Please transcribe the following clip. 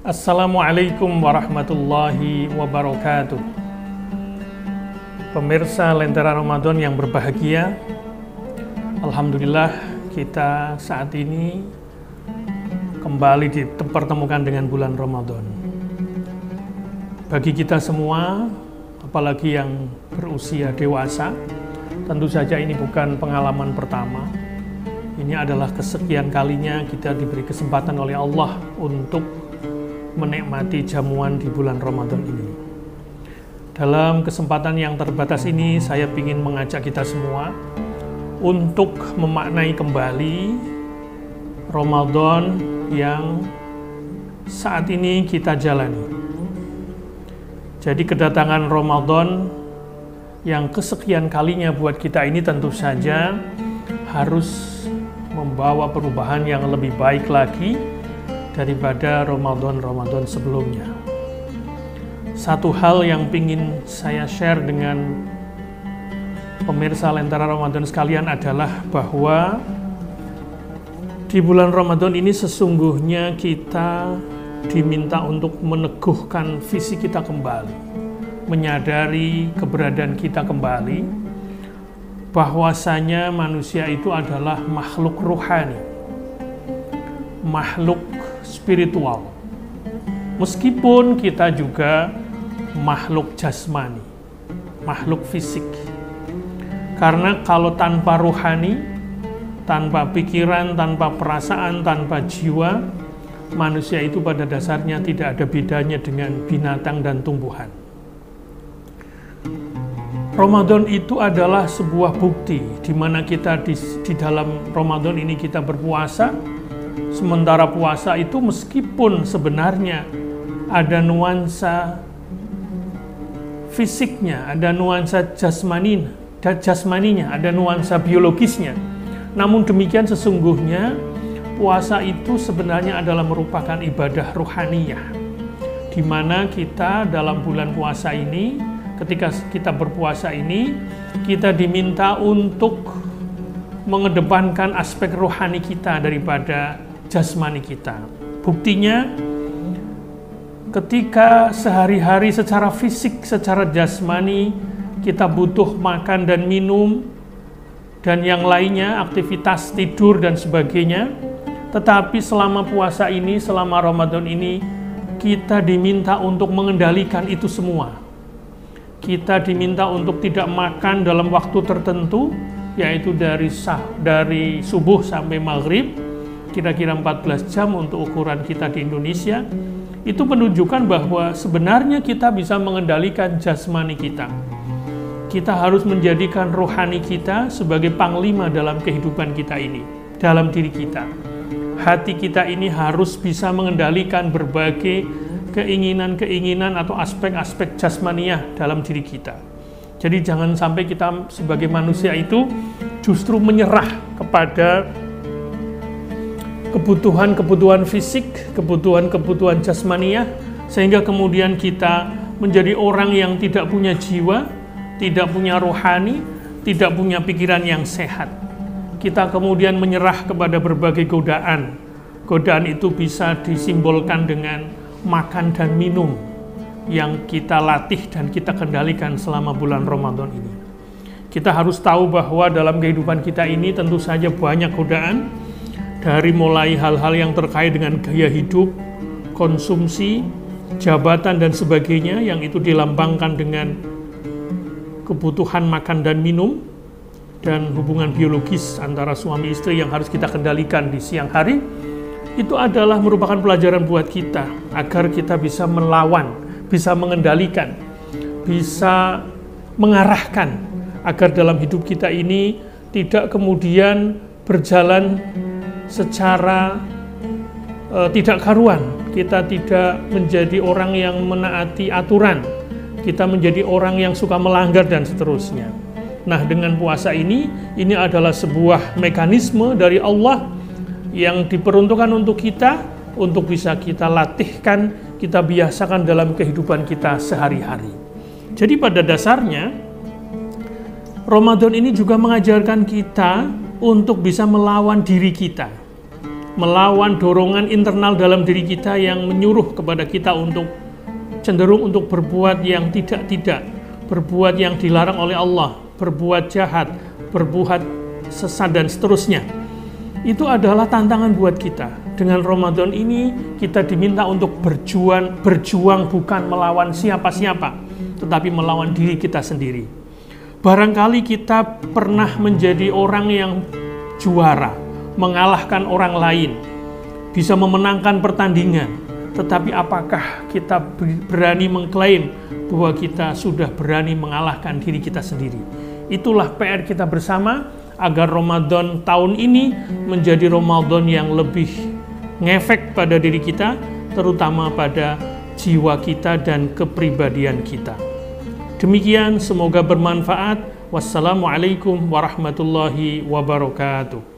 Assalamualaikum warahmatullahi wabarakatuh. Pemirsa Lentera Ramadan yang berbahagia, alhamdulillah kita saat ini kembali dipertemukan dengan bulan Ramadan. Bagi kita semua, apalagi yang berusia dewasa, tentu saja ini bukan pengalaman pertama. Ini adalah kesekian kalinya kita diberi kesempatan oleh Allah untuk menikmati jamuan di bulan Ramadan ini. Dalam kesempatan yang terbatas ini, saya ingin mengajak kita semua untuk memaknai kembali Ramadan yang saat ini kita jalani. Jadi kedatangan Ramadan yang kesekian kalinya buat kita ini tentu saja harus membawa perubahan yang lebih baik lagi daripada Ramadan sebelumnya. Satu hal yang ingin saya share dengan pemirsa Lentera Ramadan sekalian adalah bahwa di bulan Ramadan ini sesungguhnya kita diminta untuk meneguhkan visi kita kembali, menyadari keberadaan kita kembali, bahwasanya manusia itu adalah makhluk ruhani, makhluk spiritual, meskipun kita juga makhluk jasmani, makhluk fisik. Karena kalau tanpa ruhani, tanpa pikiran, tanpa perasaan, tanpa jiwa, manusia itu pada dasarnya tidak ada bedanya dengan binatang dan tumbuhan. Ramadan itu adalah sebuah bukti di mana kita di dalam Ramadan ini kita berpuasa. Sementara puasa itu meskipun sebenarnya ada nuansa fisiknya, ada nuansa jasmaninya, ada nuansa biologisnya. Namun demikian sesungguhnya puasa itu sebenarnya adalah merupakan ibadah ruhaniyah. Di mana kita dalam bulan puasa ini, ketika kita berpuasa ini, kita diminta untuk mengedepankan aspek rohani kita daripada jasmani kita. Buktinya, ketika sehari-hari secara fisik, secara jasmani, kita butuh makan dan minum, dan yang lainnya, aktivitas tidur dan sebagainya. Tetapi selama puasa ini, selama Ramadan ini, kita diminta untuk mengendalikan itu semua. Kita diminta untuk tidak makan dalam waktu tertentu, yaitu dari subuh sampai maghrib, kira-kira 14 jam untuk ukuran kita di Indonesia. Itu menunjukkan bahwa sebenarnya kita bisa mengendalikan jasmani kita. Kita harus menjadikan rohani kita sebagai panglima dalam kehidupan kita ini, dalam diri kita. Hati kita ini harus bisa mengendalikan berbagai keinginan-keinginan atau aspek-aspek jasmaniah dalam diri kita. Jadi jangan sampai kita sebagai manusia itu justru menyerah kepada kebutuhan-kebutuhan fisik, kebutuhan-kebutuhan jasmaniah, sehingga kemudian kita menjadi orang yang tidak punya jiwa, tidak punya rohani, tidak punya pikiran yang sehat. Kita kemudian menyerah kepada berbagai godaan. Godaan itu bisa disimbolkan dengan makan dan minum yang kita latih dan kita kendalikan selama bulan Ramadan ini. Kita harus tahu bahwa dalam kehidupan kita ini tentu saja banyak godaan, dari mulai hal-hal yang terkait dengan gaya hidup, konsumsi, jabatan dan sebagainya, yang itu dilambangkan dengan kebutuhan makan dan minum, dan hubungan biologis antara suami istri yang harus kita kendalikan di siang hari. Itu adalah merupakan pelajaran buat kita agar kita bisa melawan, bisa mengendalikan, bisa mengarahkan agar dalam hidup kita ini tidak kemudian berjalan secara tidak karuan. Kita tidak menjadi orang yang menaati aturan, kita menjadi orang yang suka melanggar dan seterusnya. Nah, dengan puasa ini adalah sebuah mekanisme dari Allah yang diperuntukkan untuk kita, untuk bisa kita latihkan, kita biasakan dalam kehidupan kita sehari-hari. Jadi pada dasarnya Ramadan ini juga mengajarkan kita untuk bisa melawan diri kita. melawan dorongan internal dalam diri kita yang menyuruh kepada kita untuk cenderung untuk berbuat yang tidak-tidak, berbuat yang dilarang oleh Allah, berbuat jahat, berbuat sesat dan seterusnya. Itu adalah tantangan buat kita. Dengan Ramadan ini kita diminta untuk berjuang bukan melawan siapa-siapa, tetapi melawan diri kita sendiri. Barangkali kita pernah menjadi orang yang juara, mengalahkan orang lain, bisa memenangkan pertandingan, tetapi apakah kita berani mengklaim bahwa kita sudah berani mengalahkan diri kita sendiri? Itulah PR kita bersama, agar Ramadan tahun ini menjadi Ramadan yang lebih ngefek pada diri kita, terutama pada jiwa kita dan kepribadian kita. Demikian, semoga bermanfaat. Wassalamualaikum warahmatullahi wabarakatuh.